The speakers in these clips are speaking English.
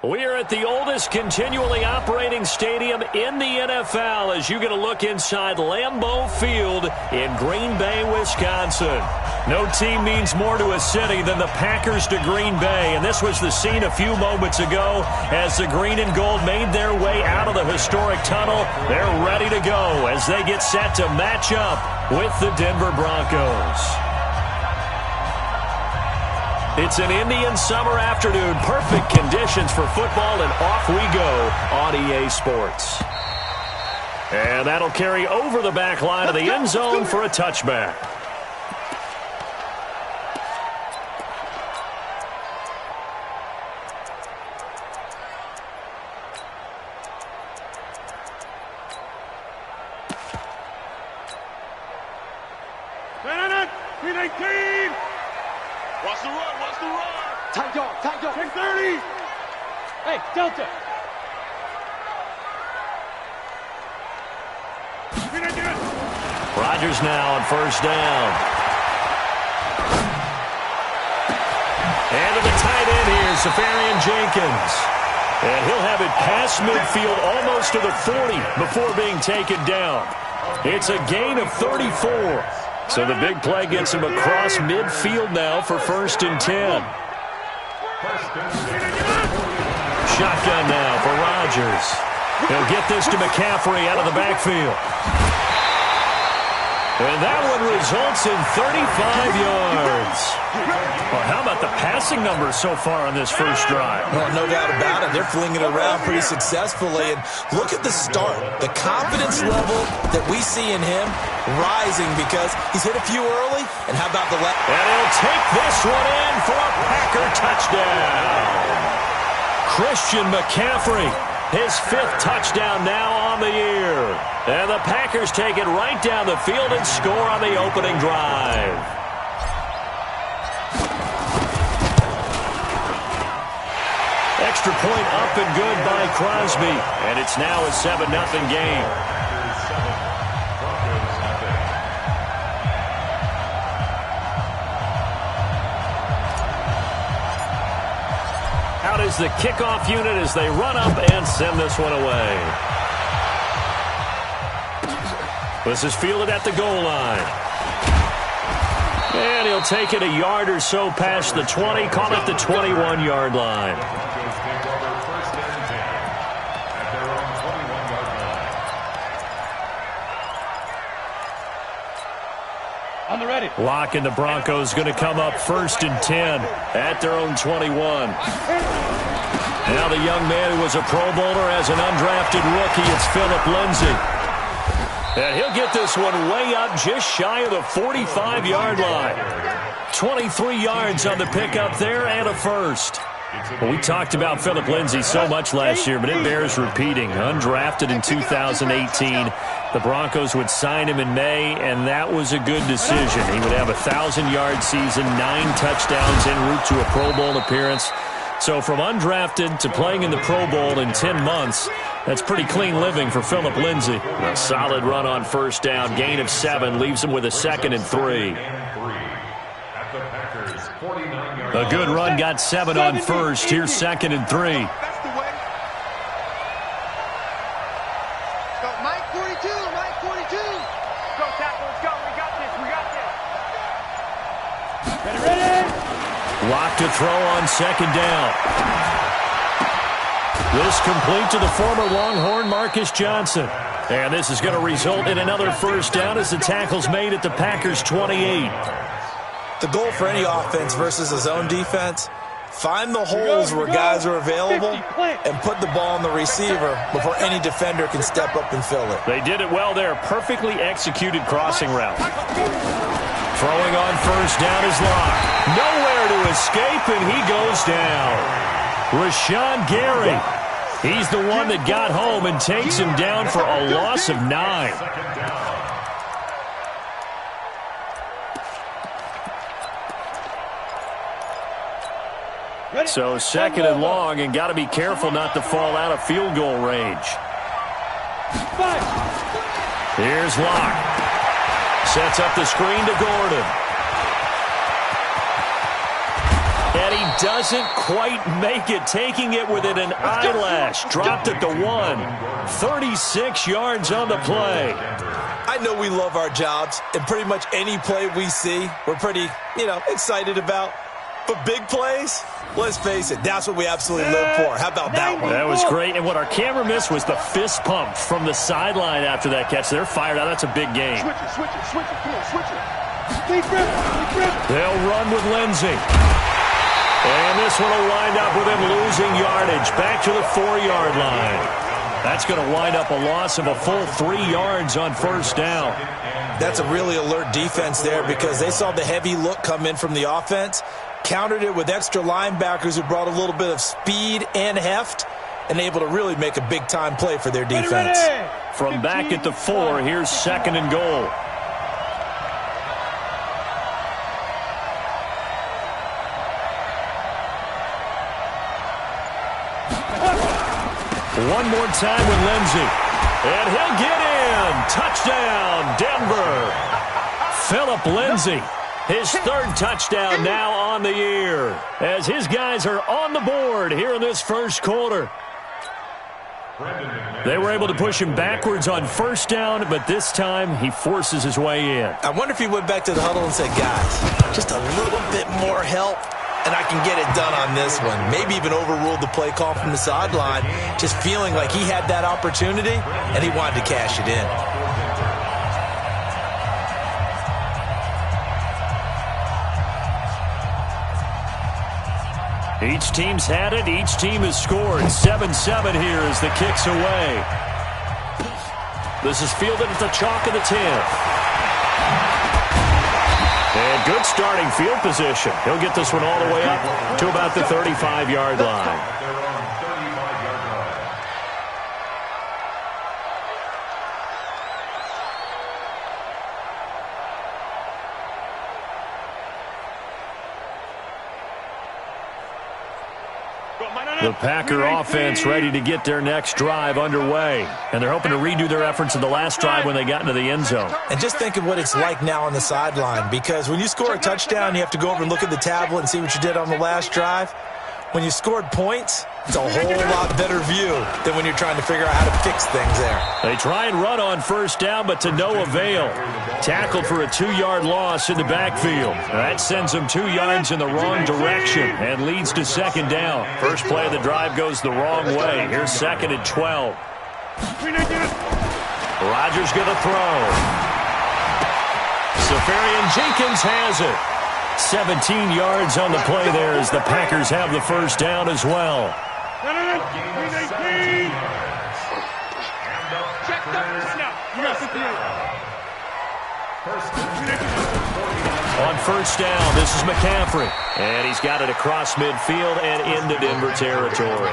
We are at the oldest continually operating stadium in the NFL as you get a look inside Lambeau Field in Green Bay, Wisconsin. No team means more to a city than the Packers to Green Bay, and this was the scene a few moments ago as the green and gold made their way out of the historic tunnel. They're ready to go as they get set to match up with the Denver Broncos. It's an Indian summer afternoon. Perfect conditions for football, and off we go on EA Sports. And that'll carry over the back line of the end zone for a touchback. Delta. Rodgers now on first down. And to the tight end here, Safarian Jenkins. And he'll have it past midfield almost to the 40 before being taken down. It's a gain of 34. So the big play gets him across midfield now for 1st and 10. Shotgun now for Rodgers. He'll get this to McCaffrey out of the backfield. And that one results in 35 yards. Well, how about the passing numbers so far on this first drive? Well, no doubt about it. They're flinging it around pretty successfully. And look at the start. The confidence level that we see in him rising because he's hit a few early. And how about the left? And he'll take this one in for a Packer touchdown. Christian McCaffrey, his 5th touchdown now on the year. And the Packers take it right down the field and score on the opening drive. Extra point up and good by Crosby. And it's now a 7-0 game. Out is the kickoff unit as they run up and send this one away. This is fielded at the goal line. And he'll take it a yard or so past the 20, call it the 21-yard line. On the ready. Locke and the Broncos going to come up 1st and 10 at their own 21. Now the young man who was a Pro Bowler as an undrafted rookie, it's Philip Lindsay. And he'll get this one way up just shy of the 45-yard line. 23 yards on the pickup there and a first. Well, we talked about Philip Lindsay so much last year, but it bears repeating. Undrafted in 2018. The Broncos would sign him in May, and that was a good decision. He would have a 1,000-yard season, 9 touchdowns en route to a Pro Bowl appearance. So from undrafted to playing in the Pro Bowl in 10 months, that's pretty clean living for Philip Lindsay. A solid run on first down, gain of 7, leaves him with a 2nd and 3. A good run, got 7 on first. Here's 2nd and 3. Lock to throw on 2nd down. This complete to the former Longhorn Marcus Johnson. And this is going to result in another first down as the tackle's made at the Packers' 28. The goal for any offense versus a zone defense, find the holes where guys are available and put the ball on the receiver before any defender can step up and fill it. They did it well there. Perfectly executed crossing route. Throwing on first down is Locke. Nowhere to escape, and he goes down. Rashawn Gary. He's the one that got home and takes him down for a loss of 9. So 2nd and long, and got to be careful not to fall out of field goal range. Here's Locke. Sets up the screen to Gordon. And he doesn't quite make it, taking it within an eyelash. Dropped it to 1. 36 yards on the play. I know we love our jobs, and pretty much any play we see, we're pretty, excited about. But big plays, let's face it, that's what we absolutely live for. How about that one? That was great, and what our camera missed was the fist pump from the sideline after that catch. They're fired out. That's a big game. Switch it. Come on, switch it. Deep grip. They'll run with Lindsey. And this one will wind up with him losing yardage back to the 4-yard line. That's going to wind up a loss of a full 3 yards on first down. That's a really alert defense there because they saw the heavy look come in from the offense, countered it with extra linebackers who brought a little bit of speed and heft, and able to really make a big-time play for their defense. From back at the 4, here's 2nd and goal. One more time with Lindsey. And he'll get in. Touchdown, Denver. Philip Lindsey, his 3rd touchdown now on the year, as his guys are on the board here in this first quarter. They were able to push him backwards on first down, but this time he forces his way in. I wonder if he went back to the huddle and said, guys, just a little bit more help, and I can get it done on this one. Maybe even overruled the play call from the sideline, just feeling like he had that opportunity, and he wanted to cash it in. Each team's had it. Each team has scored. 7-7 here as the kick's away. This is fielded at the chalk of the 10. And good starting field position. He'll get this one all the way up to about the 35-yard line. The Packer offense ready to get their next drive underway. And they're hoping to redo their efforts in the last drive when they got into the end zone. And just think of what it's like now on the sideline, because when you score a touchdown, you have to go over and look at the tablet and see what you did on the last drive. When you scored points, it's a whole lot better view than when you're trying to figure out how to fix things there. They try and run on first down, but to no avail. Tackled for a 2-yard loss in the backfield. That sends them 2 yards in the wrong direction and leads to 2nd down. First play of the drive goes the wrong way. Here's 2nd and 12. Rodgers going to throw. Safarian Jenkins has it. 17 yards on the play there as the Packers have the first down as well. On first down, this is McCaffrey. And he's got it across midfield and into Denver territory.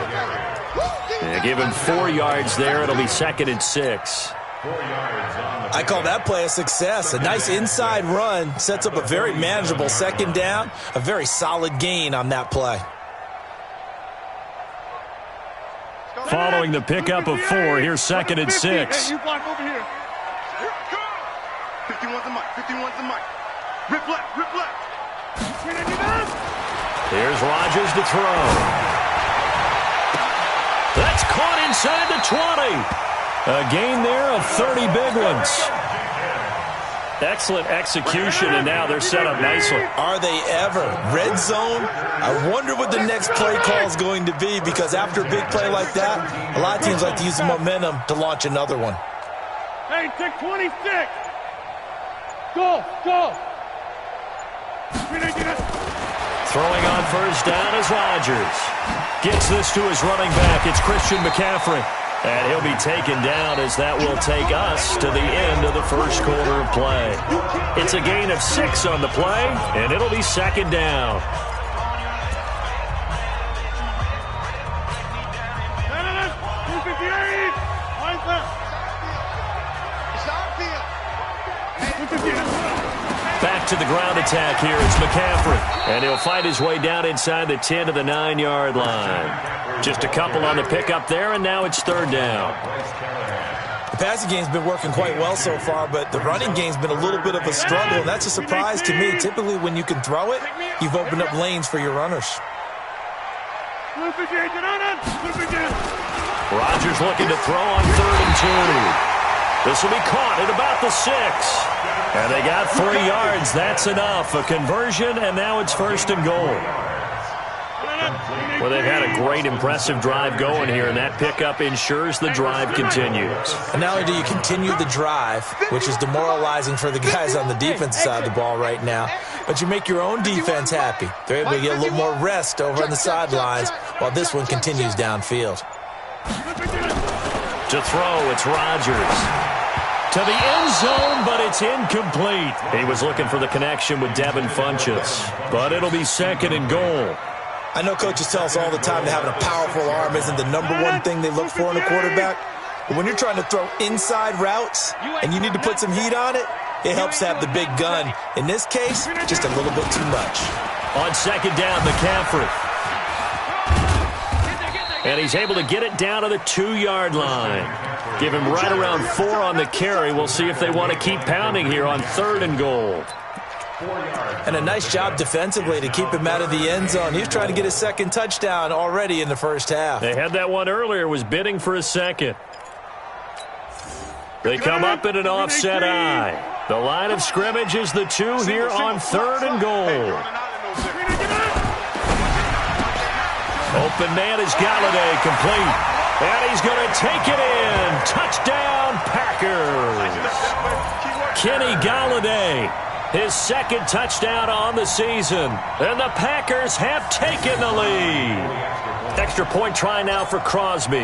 And give him 4 yards there. It'll be 2nd and 6. I call that play a success. A nice inside run sets up a very manageable 2nd down. A very solid gain on that play. Following the pickup of 4, here's 2nd and 6. Hey, you block over here. 51's the mic. 51's the mic. Rip left. Here's Rodgers to throw. That's caught inside the 20. A gain there of 30 big ones. Excellent execution, and now they're set up nicely. Are they ever? Red zone? I wonder what the next play call is going to be, because after a big play like that, a lot of teams like to use the momentum to launch another one. Hey, take 26. Go. Throwing on first down is Rodgers. Gets this to his running back. It's Christian McCaffrey. And he'll be taken down as that will take us to the end of the first quarter of play. It's a gain of 6 on the play, and it'll be 2nd down. Back to the ground attack here. It's McCaffrey. And he'll fight his way down inside the 10 to the 9-yard line. Just a couple on the pickup there, and now it's 3rd down. The passing game's been working quite well so far, but the running game's been a little bit of a struggle, and that's a surprise to me. Typically, when you can throw it, you've opened up lanes for your runners. Rodgers looking to throw on 3rd and 2. This will be caught at about the 6. And they got 3 yards. That's enough. A conversion, and now it's 1st and goal. Well, they've had a great, impressive drive going here, and that pickup ensures the drive continues. And not only do you continue the drive, which is demoralizing for the guys on the defensive side of the ball right now, but you make your own defense happy. They're able to get a little more rest over on the sidelines while this one continues downfield. To throw, it's Rodgers. To the end zone, but it's incomplete. He was looking for the connection with Devin Funchess, but it'll be 2nd and goal. I know coaches tell us all the time that having a powerful arm isn't the #1 thing they look for in a quarterback. But when you're trying to throw inside routes and you need to put some heat on it, it helps to have the big gun. In this case, just a little bit too much. On 2nd down, McCaffrey. And he's able to get it down to the 2-yard line. Give him right around 4 on the carry. We'll see if they want to keep pounding here on 3rd and goal. And a nice job defensively to keep him out of the end zone. He was trying to get his 2nd touchdown already in the first half. They had that one earlier, was bidding for a 2nd. They come up in an offset eye. The line of scrimmage is the 2 here on 3rd and goal. Open man is Galladay, complete. And he's going to take it in. Touchdown, Packers. Kenny Galladay, his 2nd touchdown on the season. And the Packers have taken the lead. Extra point try now for Crosby.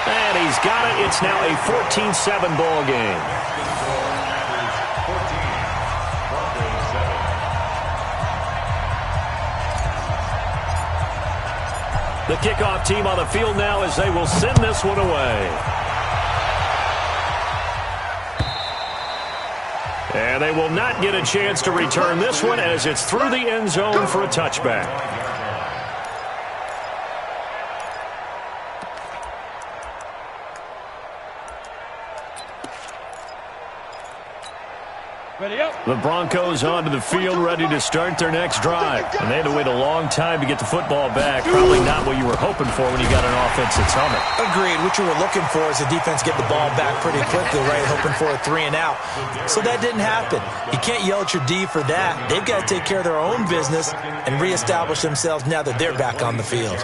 And he's got it. It's now a 14-7 ball game. The kickoff team on the field now as they will send this one away. And they will not get a chance to return this one as it's through the end zone for a touchback. The Broncos onto the field, ready to start their next drive. And they had to wait a long time to get the football back. Probably not what you were hoping for when you got an offense that's humming. Agreed. What you were looking for is the defense get the ball back pretty quickly, right? Hoping for a 3 and out. So that didn't happen. You can't yell at your D for that. They've got to take care of their own business and reestablish themselves now that they're back on the field.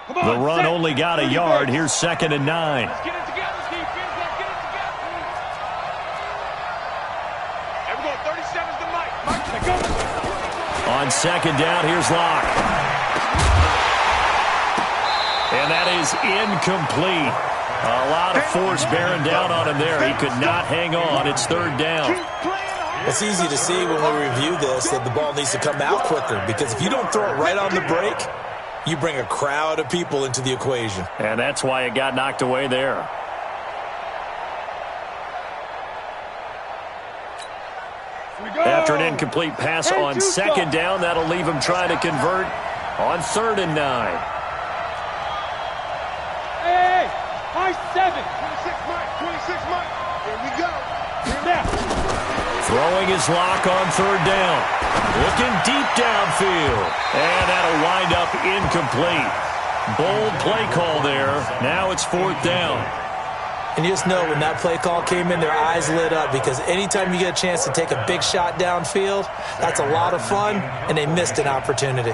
The run only got a yard. Here's 2nd and 9. On 2nd down, here's Locke. And that is incomplete. A lot of force bearing down on him there. He could not hang on. It's 3rd down. It's easy to see when we review this that the ball needs to come out quicker, because if you don't throw it right on the break, you bring a crowd of people into the equation. And that's why it got knocked away there. After an incomplete pass on 2nd down, that'll leave him trying to convert on 3rd and 9. Hey, high 7. 26 Mike, 26 Mike. Here we go. Here now. Throwing his Lock on 3rd down. Looking deep downfield. And that'll wind up incomplete. Bold play call there. Now it's 4th down. And you just know when that play call came in, their eyes lit up, because anytime you get a chance to take a big shot downfield, that's a lot of fun, and they missed an opportunity.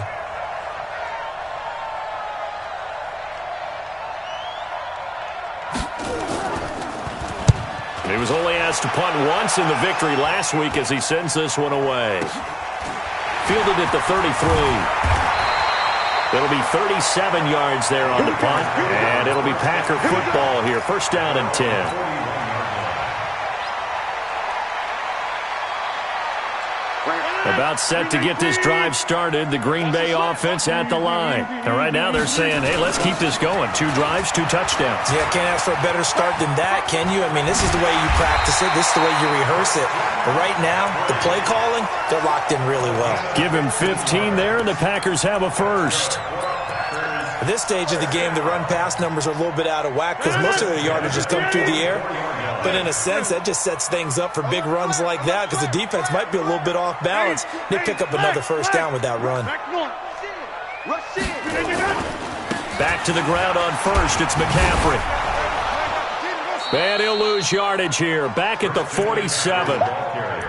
He was only asked to punt once in the victory last week as he sends this one away. Fielded at the 33. It'll be 37 yards there on the punt, and it'll be Packer football here. 1st down and 10. About set to get this drive started. The Green Bay offense at the line. And right now they're saying, hey, let's keep this going. 2 drives, 2 touchdowns. Yeah, can't ask for a better start than that, can you? I mean, this is the way you practice it. This is the way you rehearse it. But right now, the play calling, they're locked in really well. Give him 15 there, and the Packers have a first. At this stage of the game, the run-pass numbers are a little bit out of whack because most of their yardage has come through the air. But in a sense, that just sets things up for big runs like that because the defense might be a little bit off balance. They pick up another first down with that run. Back to the ground on first. It's McCaffrey. And he'll lose yardage here. Back at the 47.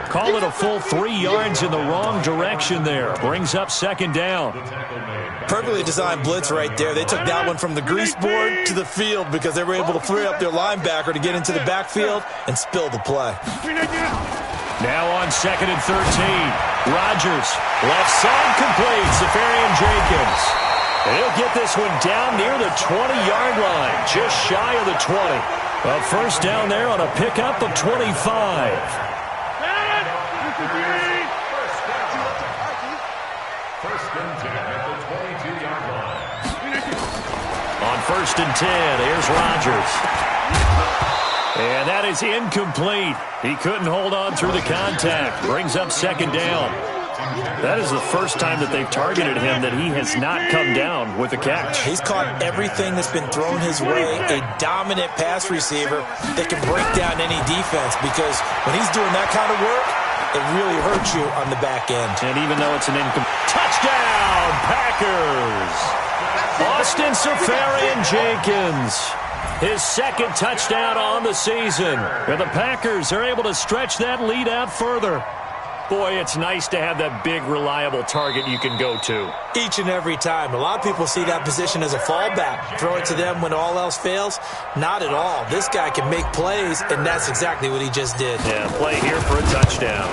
Call it a full 3 yards in the wrong direction there. Brings up second down. Perfectly designed blitz right there. They took that one from the grease board to the field because they were able to free up their linebacker to get into the backfield and spill the play. Now on second and 13. Rodgers, left side complete. Safarian Jenkins. And he'll get this one down near the 20-yard line, just shy of the 20. A first down there on a pickup of 25. On first and 10, here's Rodgers. And that is incomplete. He couldn't hold on through the contact. Brings up second down. That is the first time that they've targeted him that he has not come down with a catch. He's caught everything that's been thrown his way. A dominant pass receiver that can break down any defense because when he's doing that kind of work, it really hurts you on the back end. And even though it's an touchdown, Packers! Austin Safarian Jenkins, his second touchdown on the season. And the Packers are able to stretch that lead out further. Boy, it's nice to have that big, reliable target you can go to. Each and every time. A lot of people see that position as a fallback. Throw it to them when all else fails. Not at all. This guy can make plays, and that's exactly what he just did. Yeah, play here for a touchdown.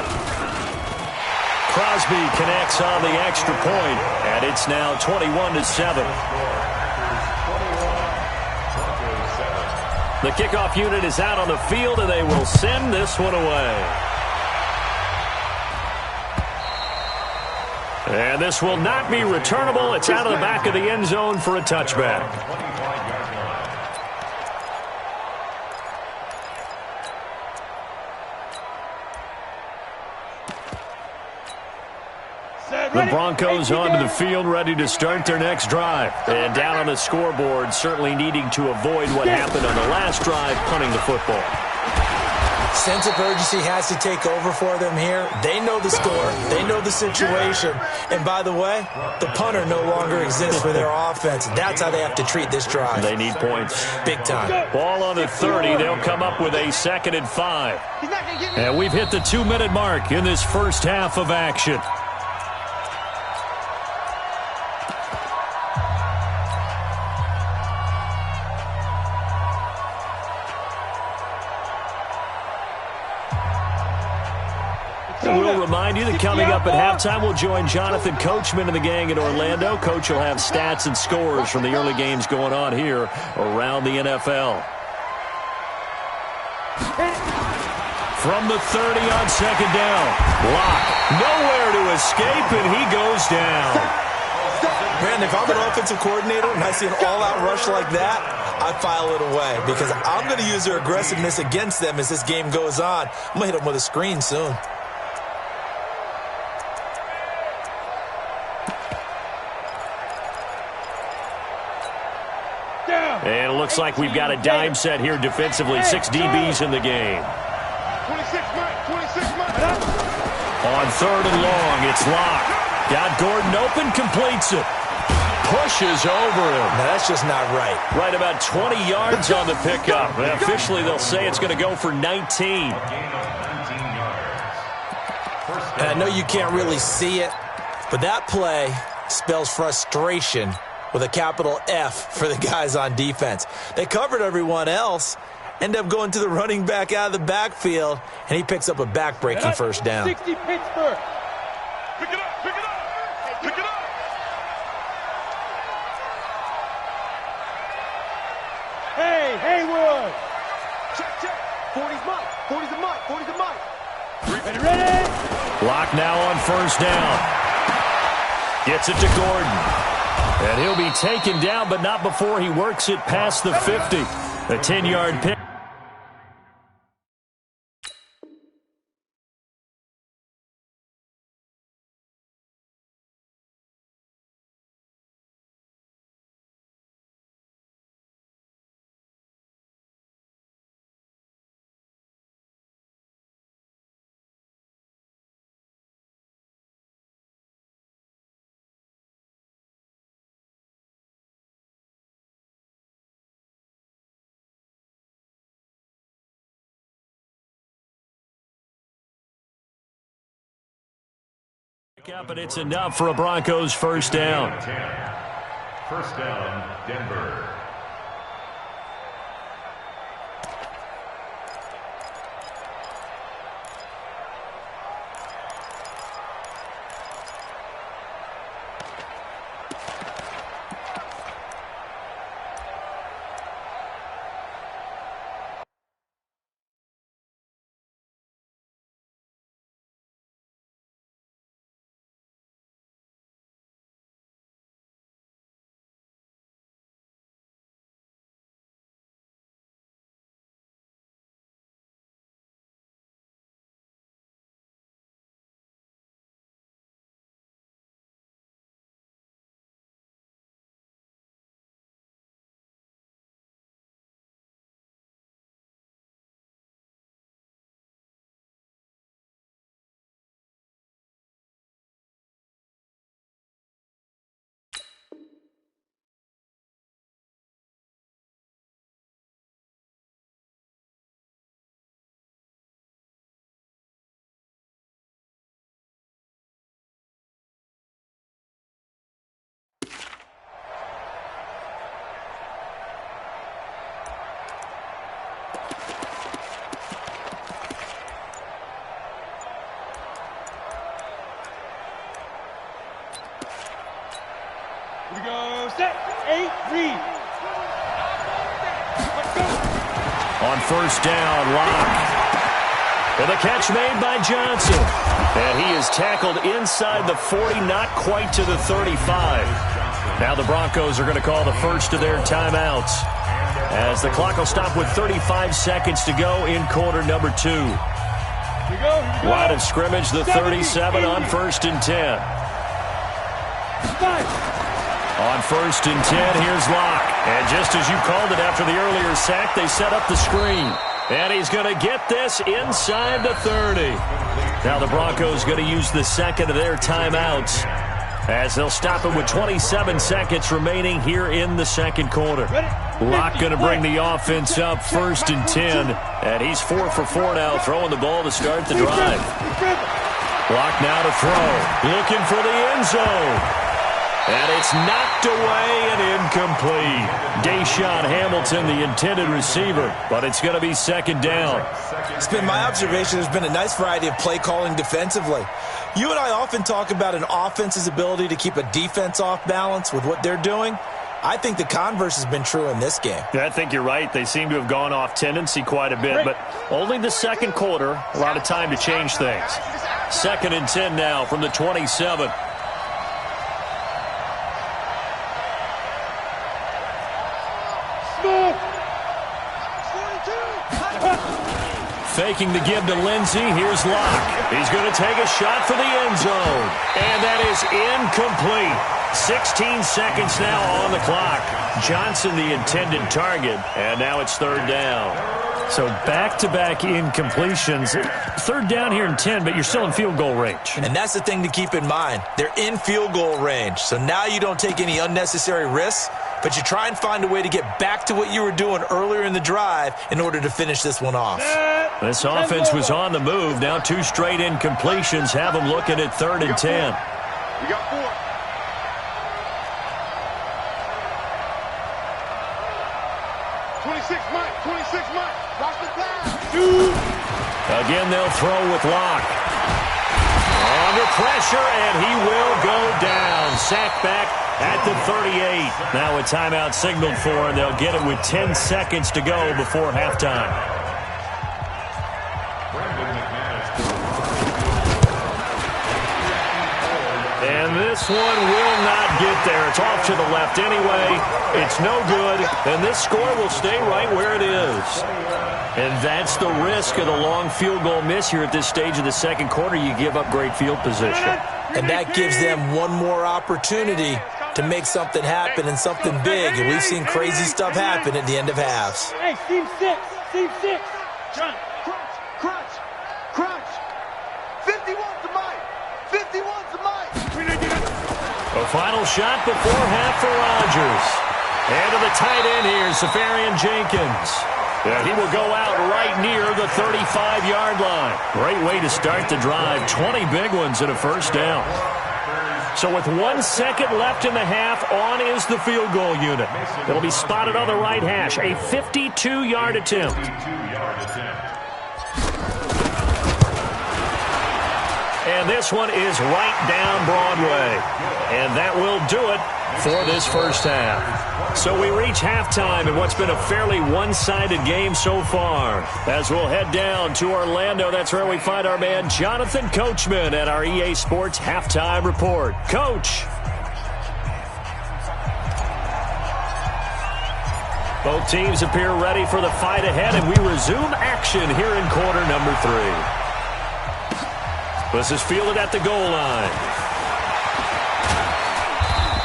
Crosby connects on the extra point, and it's now 21-7. The kickoff unit is out on the field, and they will send this one away. And this will not be returnable. It's out of the back of the end zone for a touchback. The Broncos onto the field, ready to start their next drive. And down on the scoreboard, certainly needing to avoid what happened on the last drive, punting the football. Sense of urgency has to take over for them here. They know the score. They know the situation. And by the way, the punter no longer exists for their offense. That's how they have to treat this drive. They need points. Big time. Ball on the 30. They'll come up with a 2nd and 5. And we've hit the 2-minute mark in this first half of action. We'll remind you that coming up at halftime, we'll join Jonathan Coachman and the gang in Orlando. Coach will have stats and scores from the early games going on here around the NFL. From the 30 on second down. Lock. Nowhere to escape, and he goes down. Man, if I'm an offensive coordinator and I see an all-out rush like that, I file it away because I'm going to use their aggressiveness against them as this game goes on. I'm going to hit them with a screen soon. And it looks like we've got a dime set here defensively. 6 DBs in the game. 26 Mike. On third and long, it's Locke. Got Gordon open, completes it. Pushes over him. Now, that's just not right. Right about 20 yards on the pickup. And officially, they'll say it's going to go for 19. And I know you can't really see it, but that play spells frustration with a capital F for the guys on defense. They covered everyone else, end up going to the running back out of the backfield, and he picks up a back-breaking first down. 60 Pittsburgh. Pick it up. Pick it up. Hey, Haywood. Check. 40's Mike. 40's a Mike. 40's a Mike. Ready? Lock now on first down. Gets it to Gordon. And he'll be taken down, but not before he works it past the 50. A 10-yard pick. Up, and it's enough for a Broncos first down. First down, Denver. Here we go. Set. 8, read. Let's go. On first down, Locke. With a catch made by Johnson. And he is tackled inside the 40, not quite to the 35. Now the Broncos are going to call the first of their timeouts, as the clock will stop with 35 seconds to go in quarter number 2. Here we go. Line of scrimmage, the 37 on first and 10. 5. On first and 10, here's Locke. And just as you called it after the earlier sack, they set up the screen. And he's going to get this inside the 30. Now the Broncos going to use the second of their timeouts, as they'll stop it with 27 seconds remaining here in the second quarter. Locke going to bring the offense up first and 10. And he's 4 for 4 now, throwing the ball to start the drive. Locke now to throw. Looking for the end zone. And it's knocked away and incomplete. Deshaun Hamilton, the intended receiver, but it's going to be second down. It's been my observation there's been a nice variety of play calling defensively. You and I often talk about an offense's ability to keep a defense off balance with what they're doing. I think the converse has been true in this game. Yeah, I think you're right. They seem to have gone off tendency quite a bit, but only the second quarter, a lot of time to change things. Second and 10 now from the 27. Faking the give to Lindsey. Here's Locke. He's going to take a shot for the end zone. And that is incomplete. 16 seconds now on the clock. Johnson, the intended target. And now it's third down. So back-to-back incompletions. Third down here in 10, but you're still in field goal range. And that's the thing to keep in mind. They're in field goal range. So now you don't take any unnecessary risks, but you try and find a way to get back to what you were doing earlier in the drive in order to finish this one off. This offense was on the move. Now 2 straight incompletions have them looking at third and 10. We got 4. Again, they'll throw with Locke. Under pressure, and he will go down. Sacked back at the 38. Now a timeout signaled for, and they'll get it with 10 seconds to go before halftime. And this one will not get there. It's off to the left anyway. It's no good, and this score will stay right where it is. And that's the risk of the long field goal miss here at this stage of the second quarter. You give up great field position. And that gives them one more opportunity to make something happen and something big. And we've seen crazy stuff happen at the end of halves. Hey, team 6. Team 6. John, crunch. 51's the mic. 51's the mic. A final shot before half for Rodgers. And to the tight end here, Safarian Jenkins. And he will go out right near the 35-yard line. Great way to start the drive. 20 big ones and a first down. So with 1 second left in the half, on is the field goal unit. It'll be spotted on the right hash. A 52-yard attempt. And this one is right down Broadway. And that will do it for this first half. So we reach halftime in what's been a fairly one-sided game so far. As we'll head down to Orlando, that's where we find our man Jonathan Coachman at our EA Sports Halftime Report. Coach. Both teams appear ready for the fight ahead, and we resume action here in quarter number 3. This is fielded at the goal line.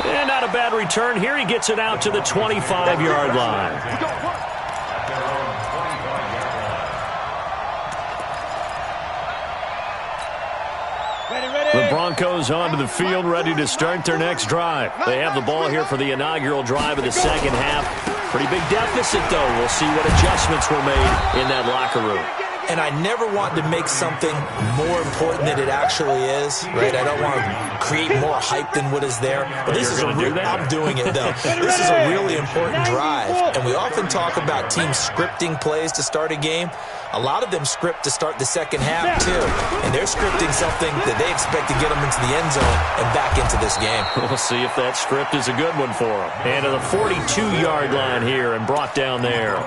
And not a bad return here. He gets it out to the 25-yard line. The Broncos onto the field, ready to start their next drive. They have the ball here for the inaugural drive of the second half. Pretty big deficit, though. We'll see what adjustments were made in that locker room. And I never want to make something more important than it actually is, right? I don't want to create more hype than what is there. But this is I'm doing it, though. This is a really important drive. And we often talk about teams scripting plays to start a game. A lot of them script to start the second half, too. And they're scripting something that they expect to get them into the end zone and back into this game. We'll see if that script is a good one for them. And to the 42-yard line here and brought down there.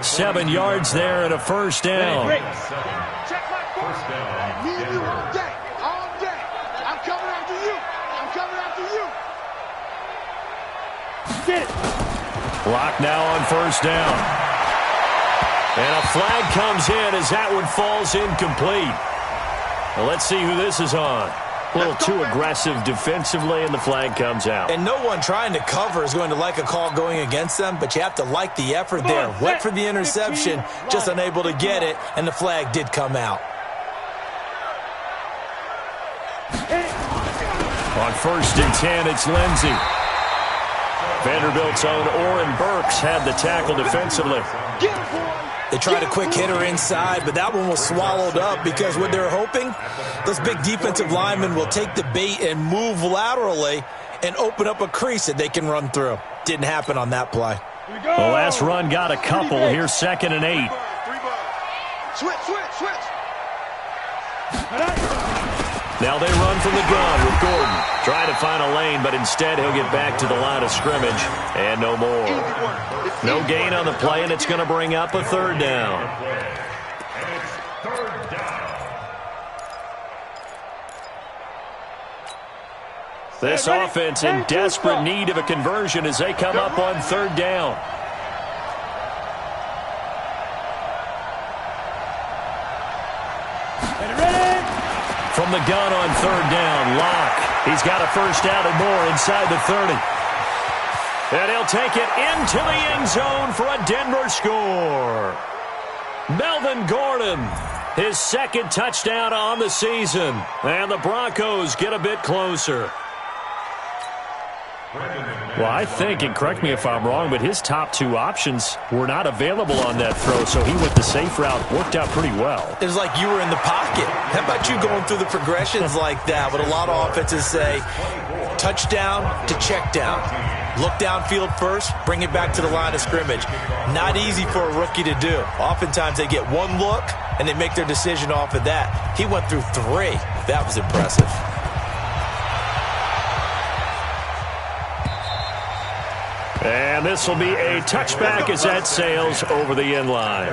7 yards there and a first down. Check my first down. Me and you all day. All day. I'm coming after you. I'm coming after you. Get it. Clock now on first down. And a flag comes in as that one falls incomplete. Well, let's see who this is on. A little too aggressive defensively, and the flag comes out. And no one trying to cover is going to like a call going against them, but you have to like the effort there. Went for the interception, just unable to get it, and the flag did come out. On 1st and 10, it's Lindsey. Vanderbilt's own Oren Burks had the tackle defensively. They tried a quick hitter inside, but that one was swallowed up because what they're hoping, those big defensive linemen will take the bait and move laterally and open up a crease that they can run through. Didn't happen on that play. The last run got a couple. Here's 2nd and 8. Switch. Now they run from the gun with Gordon. Trying to find a lane, but instead he'll get back to the line of scrimmage. And no more. No gain on the play, and it's going to bring up a 3rd down. This offense in desperate need of a conversion as they come up on 3rd down. From the gun on 3rd down, Locke. He's got a first down and more inside the 30. And he'll take it into the end zone for a Denver score. Melvin Gordon, his 2nd touchdown on the season. And the Broncos get a bit closer. Well, I think, and correct me if I'm wrong, but his top 2 options were not available on that throw, so he went the safe route. Worked out pretty well. It was like you were in the pocket. How about you going through the progressions like that? What a lot of offenses say, touchdown to check down. Look downfield first, bring it back to the line of scrimmage. Not easy for a rookie to do. Oftentimes they get one look, and they make their decision off of that. He went through 3. That was impressive. And this will be a touchback as that sails over the end line.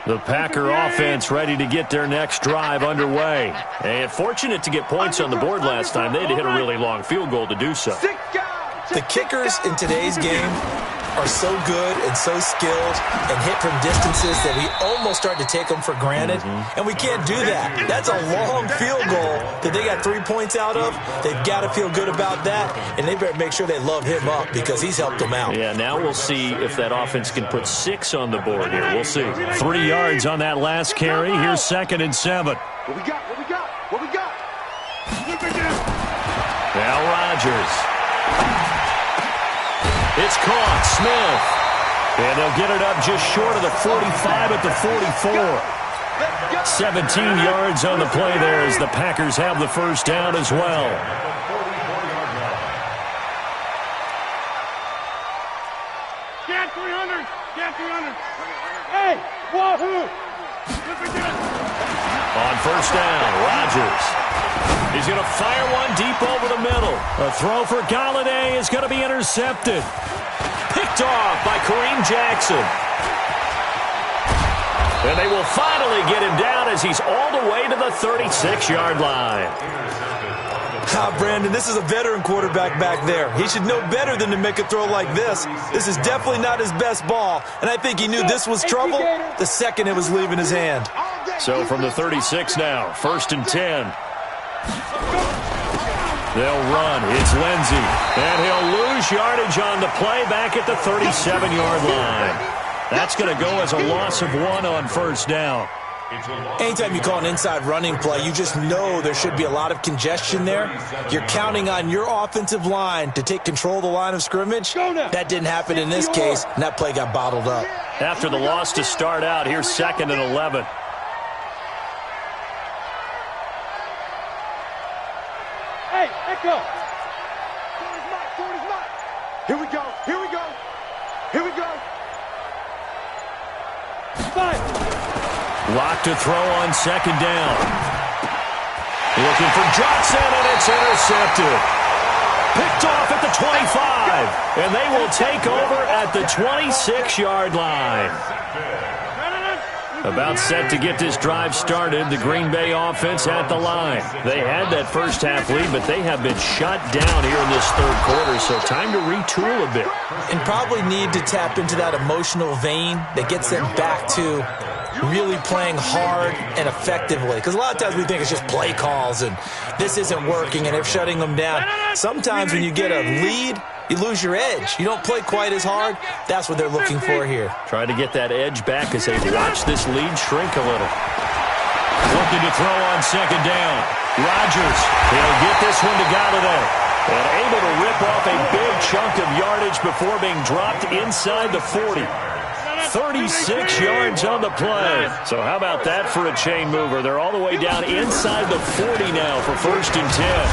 The Packer offense ready to get their next drive underway. And fortunate to get points on the board last time. They had to hit a really long field goal to do so. The kickers in today's game are so good and so skilled and hit from distances that we almost start to take them for granted. And we can't do that. That's a long field goal that they got 3 points out of, they've got to feel good about that, and they better make sure they love him up because he's helped them out. Yeah, now we'll see if that offense can put 6 on the board here. We'll see. 3 yards on that last carry. Here's 2nd and 7. What we got? What we got? What we got? Now Rodgers. It's caught. Smith. And they'll get it up just short of the 45 at the 44. 17 yards on the play there as the Packers have the first down as well. Get 300. Get 300. Hey, wahoo! On first down, Rodgers. He's going to fire one deep over the middle. A throw for Galladay is going to be intercepted. Picked off by Kareem Jackson. And they will finally get him down as he's all the way to the 36-yard line. Brandon, this is a veteran quarterback back there. He should know better than to make a throw like this. This is definitely not his best ball, and I think he knew this was trouble the second it was leaving his hand. So from the 36 now, 1st and 10. They'll run. It's Lindsey. And he'll lose yardage on the play back at the 37-yard line. That's going to go as a loss of 1 on first down. Anytime you call an inside running play, you just know there should be a lot of congestion there. You're counting on your offensive line to take control of the line of scrimmage. That didn't happen in this case, and that play got bottled up. After the loss to start out, here's 2nd and 11. Hey, let go. Here we go. Here we go. Here we go. Five. Lock to throw on 2nd down. Looking for Johnson, and it's intercepted. Picked off at the 25, and they will take over at the 26-yard line. About set to get this drive started, the Green Bay offense at the line. They had that first half lead, but they have been shut down here in this 3rd quarter, so time to retool a bit. And probably need to tap into that emotional vein that gets them back to really playing hard and effectively. Because a lot of times we think it's just play calls and this isn't working and they're shutting them down. Sometimes when you get a lead, you lose your edge. You don't play quite as hard. That's what they're looking for here. Try to get that edge back as they watch this lead shrink a little. Looking to throw on 2nd down. Rodgers, he'll get this one to Galladay. And able to rip off a big chunk of yardage before being dropped inside the 40. 36 yards on the play. So how about that for a chain mover? They're all the way down inside the 40 now for 1st and 10.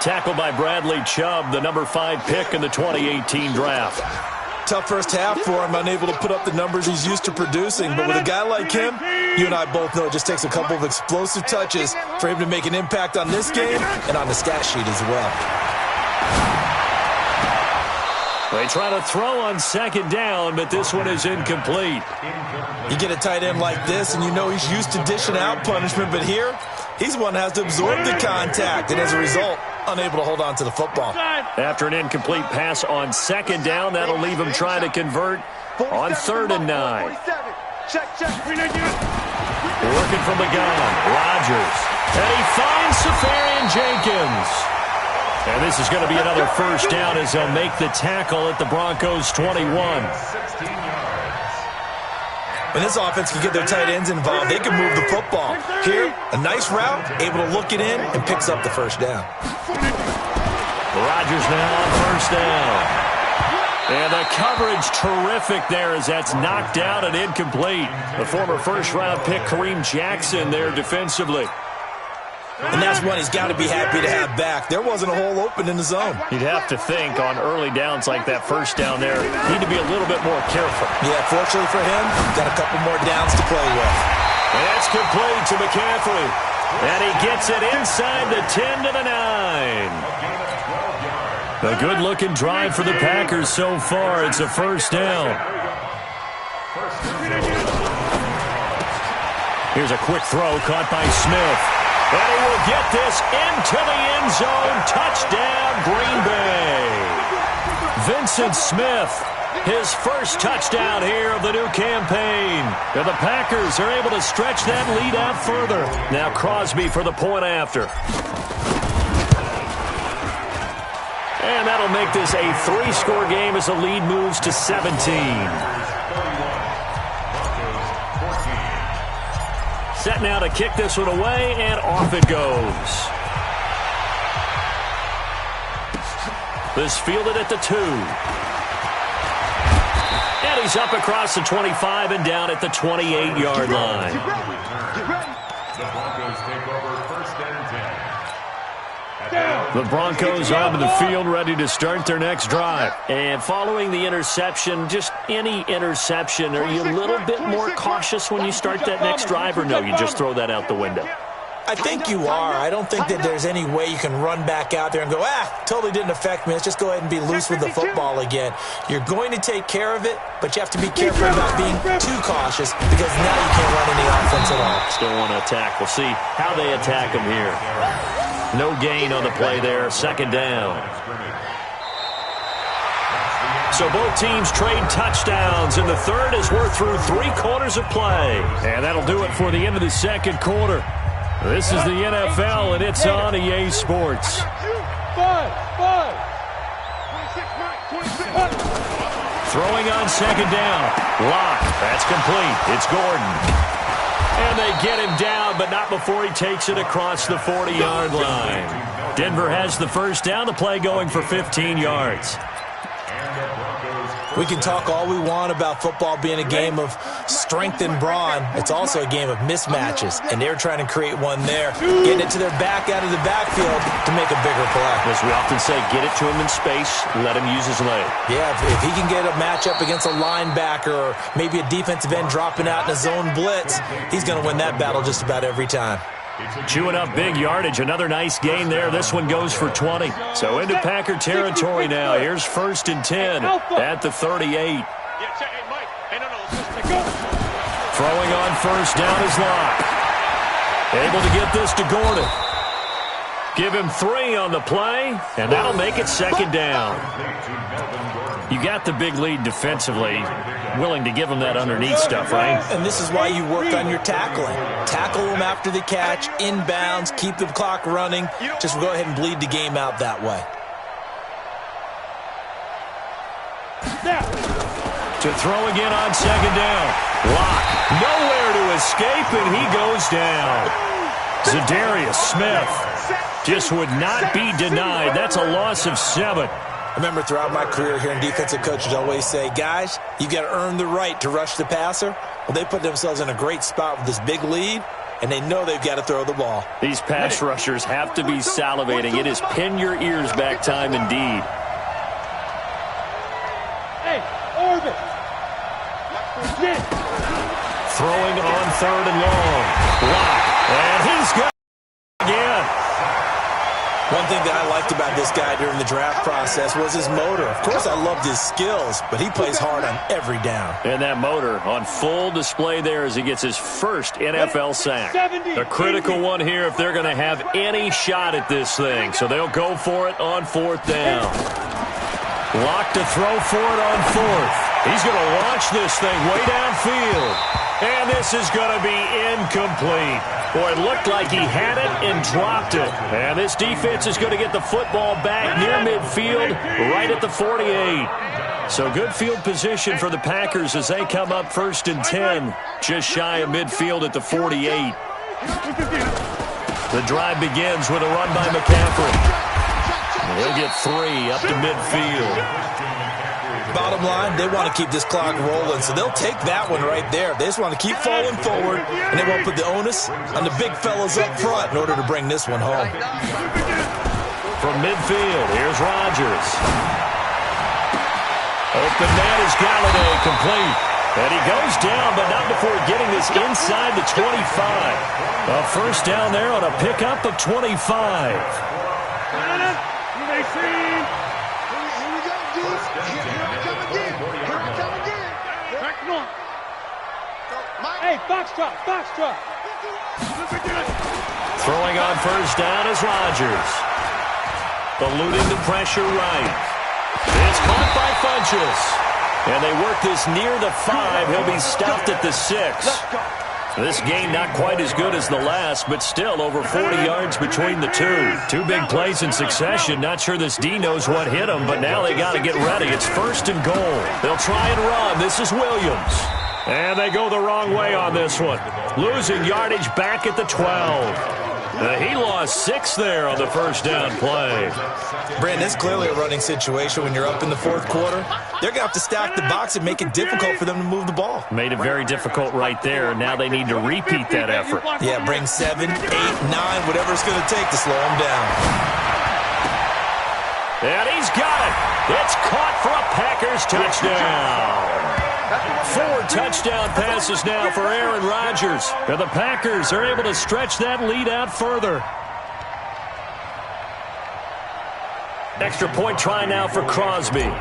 Tackled by Bradley Chubb, the number 5 pick in the 2018 draft. Tough first half for him, unable to put up the numbers he's used to producing. But with a guy like him, you and I both know it just takes a couple of explosive touches for him to make an impact on this game and on the stat sheet as well. They try to throw on 2nd down, but this one is incomplete. You get a tight end like this, and you know he's used to dishing out punishment, but here, he's one that has to absorb the contact, and as a result, unable to hold on to the football. After an incomplete pass on 2nd down, that'll leave him trying to convert on 3rd and 9. Check. Working from the gun, Rodgers. And he finds Safarian Jenkins. And this is going to be another first down as they'll make the tackle at the Broncos' 21. When this offense can get their tight ends involved, they can move the football. Here, a nice route, able to look it in, and picks up the first down. Rodgers now on first down. And the coverage terrific there as that's knocked out and incomplete. The former first-round pick Kareem Jackson there defensively. And that's one he's got to be happy to have back. There wasn't a hole open in the zone. You'd have to think on early downs like that first down there, need to be a little bit more careful. Yeah, fortunately for him, got a couple more downs to play with. And that's complete to McCaffrey. And he gets it inside the 10 to the 9. A good-looking drive for the Packers so far. It's a first down. Here's a quick throw caught by Smith. And he will get this into the end zone. Touchdown, Green Bay. Vincent Smith His first touchdown here of the new campaign. And the Packers are able to stretch that lead out further. Now Crosby for the point after. And that'll make this a 3-score game as the lead moves to 17. Set now to kick this one away, and off it goes. This fielded at the 2. And he's up across the 25 and down at the 28-yard line. The Broncos take over first and 10. The Broncos onto the field ready to start their next drive. And following the interception, just any interception, are you a little bit more cautious when you start that next drive, or no, you just throw that out the window? I think you are. I don't think that there's any way you can run back out there and go, totally didn't affect me. Let's just go ahead and be loose with the football again. You're going to take care of it, but you have to be careful about being too cautious because now you can't run any offense at all. Still want to attack. We'll see how they attack him here. No gain on the play there. Second down. So both teams trade touchdowns in the third as we're through 3 quarters of play. And that'll do it for the end of the second quarter. This is the NFL, and it's on EA Sports. 5. 26. Throwing on second down. Lock. That's complete. It's Gordon. And they get him down, but not before he takes it across the 40-yard line. Denver has the first down. The play going for 15 yards. We can talk all we want about football being a game of strength and brawn. It's also a game of mismatches, and they're trying to create one there, getting it to their back out of the backfield to make a bigger play. As we often say, get it to him in space, let him use his leg. Yeah, if he can get a matchup against a linebacker or maybe a defensive end dropping out in a zone blitz, he's going to win that battle just about every time. Chewing up big yardage. Another nice gain there. This one goes for 20. So into Packer territory now. Here's first and 10 at the 38. Throwing on first down is Locke. Able to get this to Gordon. Give him 3 on the play, and that'll make it second down. You got the big lead defensively. Willing to give him that underneath stuff, right? And this is why you work on your tackling. Tackle them after the catch, inbounds, keep the clock running. Just go ahead and bleed the game out that way. To throw again on second down. Lock. Nowhere to escape, and he goes down. Zadarius Smith just would not be denied. That's a loss of 7. I remember throughout my career hearing defensive coaches always say, guys, you got to earn the right to rush the passer. Well, they put themselves in a great spot with this big lead, and they know they've got to throw the ball. These pass rushers have to be salivating. It is pin your ears back time indeed. Hey, orbit. Throwing on third and long. Lock. And he's got it again. One thing that I liked about this guy during the draft process was his motor. Of course, I loved his skills, but he plays hard on every down. And that motor on full display there as he gets his first NFL sack. A critical one here if they're going to have any shot at this thing. So they'll go for it on 4th down. Lock to throw for it on 4th. He's going to launch this thing way downfield. And this is going to be incomplete. Boy, it looked like he had it and dropped it. And this defense is going to get the football back near midfield, right at the 48. So good field position for the Packers as they come up first and 10, just shy of midfield at the 48. The drive begins with a run by McCaffrey. He'll get 3 up to midfield. Bottom line, they want to keep this clock rolling, so they'll take that one right there. They just want to keep falling forward, and they won't put the onus on the big fellas up front in order to bring this one home. From midfield, here's Rodgers. Open man is Galladay, complete. And he goes down, but not before getting this inside the 25. A first down there on a pickup of 25. Hey, foxtrot, foxtrot. Throwing on first down is Rodgers. Eluding the pressure right. It's caught by Funchess. And they work this near the 5. He'll be stopped at the 6. This game not quite as good as the last, but still over 40 yards between the two. Two big plays in succession. Not sure this D knows what hit him, but now they got to get ready. It's 1st and goal. They'll try and run. This is Williams. And they go the wrong way on this one. Losing yardage back at the 12. He lost 6 there on the first down play. Brandon, it's clearly a running situation when you're up in the 4th quarter. They're going to have to stack the box and make it difficult for them to move the ball. Made it very difficult right there. Now they need to repeat that effort. Yeah, bring 7, 8, 9, whatever it's going to take to slow them down. And he's got it. It's caught for a Packers touchdown. 4 touchdown passes now for Aaron Rodgers. And the Packers are able to stretch that lead out further. Extra point try now for Crosby.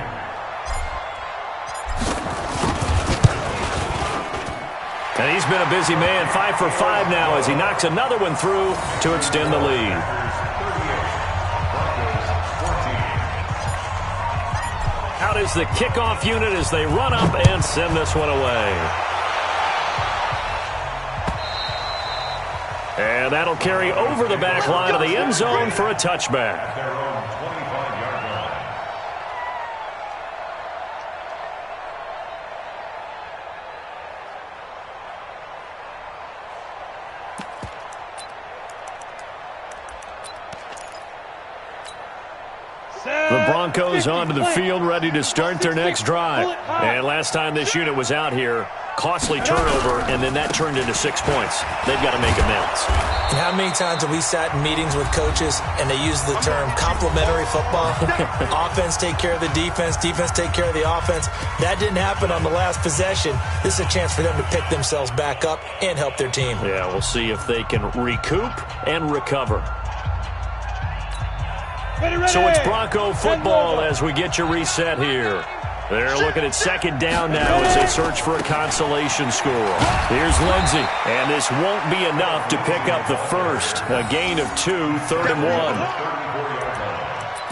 And he's been a busy man, 5 for 5 now as he knocks another one through to extend the lead. Out is the kickoff unit as they run up and send this one away. And that'll carry over the back line of the end zone for a touchback. The Broncos onto the field, ready to start their next drive. And last time this unit was out here, costly turnover, and then that turned into 6 points. They've got to make amends. And how many times have we sat in meetings with coaches and they use the term complementary football? Offense take care of the defense, defense take care of the offense. That didn't happen on the last possession. This is a chance for them to pick themselves back up and help their team. Yeah, we'll see if they can recoup and recover. So it's Bronco football as we get you reset here. They're looking at 2nd down now as they search for a consolation score. Here's Lindsey, and this won't be enough to pick up the first. A gain of 2, 3rd and 1.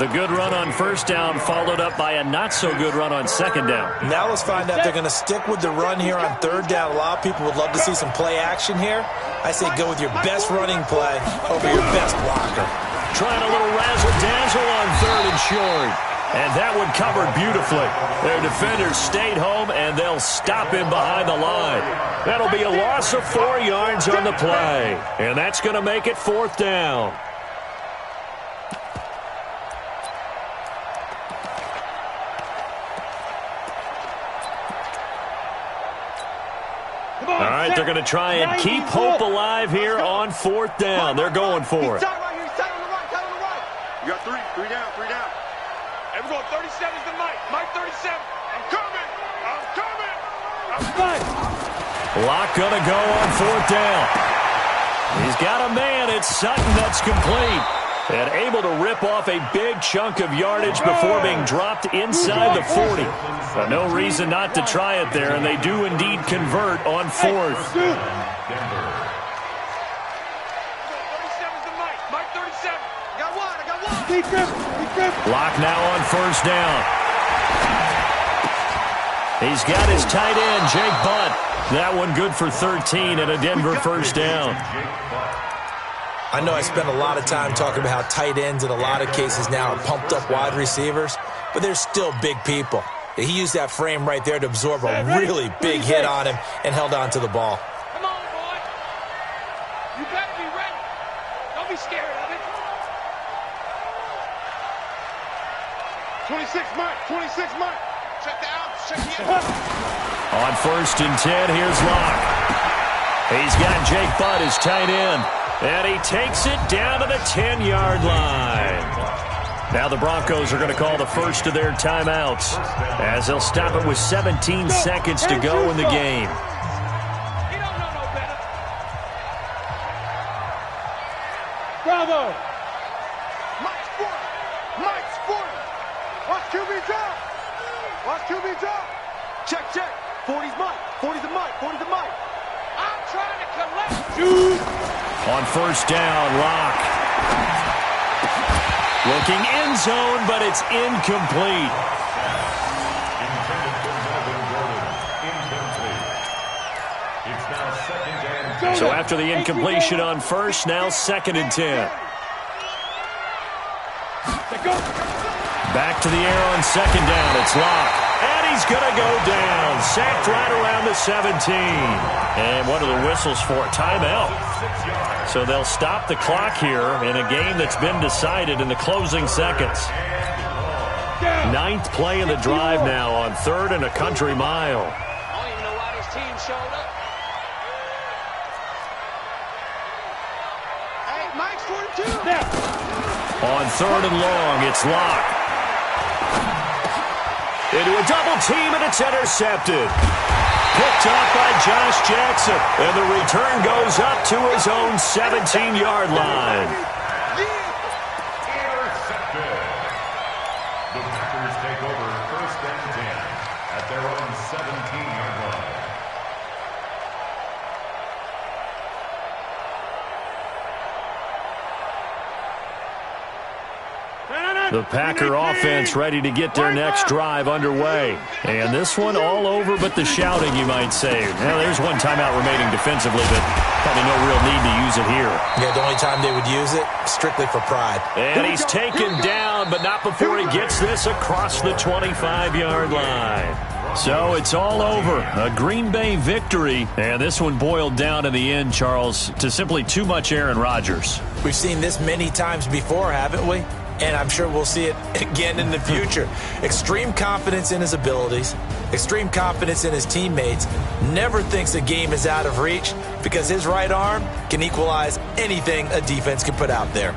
The good run on 1st down followed up by a not-so-good run on 2nd down. Now let's find out if they're going to stick with the run here on 3rd down. A lot of people would love to see some play action here. I say go with your best running play over your best blocker. Trying a little razzle-dazzle on 3rd and short. And that one covered beautifully. Their defenders stayed home, and they'll stop him behind the line. That'll be a loss of 4 yards on the play. And that's going to make it 4th down. All right, they're going to try and keep hope alive here on 4th down. They're going for it. You got 3 down, 3 down. Everyone, 37's the Mike. Mike 37. I'm coming. I'm coming. Lock gonna go on 4th down. He's got a man. It's Sutton that's complete. And able to rip off a big chunk of yardage before being dropped inside the 40. No reason not to try it there, and they do indeed convert on 4th. Lock now on 1st down. He's got his tight end, Jake Butt. That one good for 13 and a Denver 1st down. I know I spent a lot of time talking about how tight ends in a lot of cases now are pumped up wide receivers, but they're still big people. He used that frame right there to absorb a really big hit on him and held on to the ball. Come on, boy. You better be ready. Don't be scared of it. 26 Mike, 26 Mike. Check the outs, check the outs. On 1st and 10, here's Locke. He's got Jake Butt, his tight end. And he takes it down to the 10-yard line. Now the Broncos are going to call the first of their timeouts as they'll stop it with 17 seconds to go in the game. He don't know no better. Bravo. Mike's 40. Mike's 40. Watch QB drop. Watch QB drop. Check, check. 40's Mike. 40's the Mike. 40's the Mike. I'm trying to collect. Shoot. On 1st down, Locke. Looking end zone, but it's incomplete. So after the incompletion on first, now 2nd and 10. Back to the air on 2nd down. It's Locke. And he's going to go down. Sacked right around the 17. And what are the whistles for? Timeout. So they'll stop the clock here in a game that's been decided in the closing seconds. 9th play of the drive now on 3rd and a country mile. I don't even know why this team showed up. Hey, Mike's 42. On 3rd and long, it's Locke. Into a double team, and it's intercepted. Picked off by Josh Jackson. And the return goes up to his own 17-yard line. Intercepted. The Packers take over 1st and 10 at their own 17-yard line. The Packer offense ready to get their next drive underway. And this one all over but the shouting, you might say. Now, there's one timeout remaining defensively, but probably no real need to use it here. Yeah, the only time they would use it, strictly for pride. And he's taken down, but not before he gets this across the 25-yard line. So it's all over. A Green Bay victory. And this one boiled down in the end, Charles, to simply too much Aaron Rodgers. We've seen this many times before, haven't we? And I'm sure we'll see it again in the future. Extreme confidence in his abilities, extreme confidence in his teammates, never thinks a game is out of reach because his right arm can equalize anything a defense can put out there.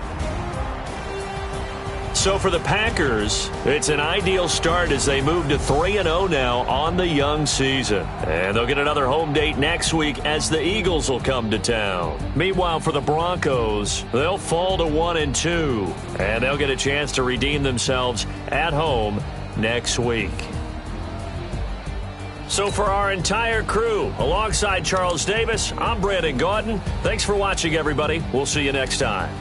So for the Packers, it's an ideal start as they move to 3-0 now on the young season. And they'll get another home date next week as the Eagles will come to town. Meanwhile, for the Broncos, they'll fall to 1-2. And they'll get a chance to redeem themselves at home next week. So for our entire crew, alongside Charles Davis, I'm Brandon Gaudin. Thanks for watching, everybody. We'll see you next time.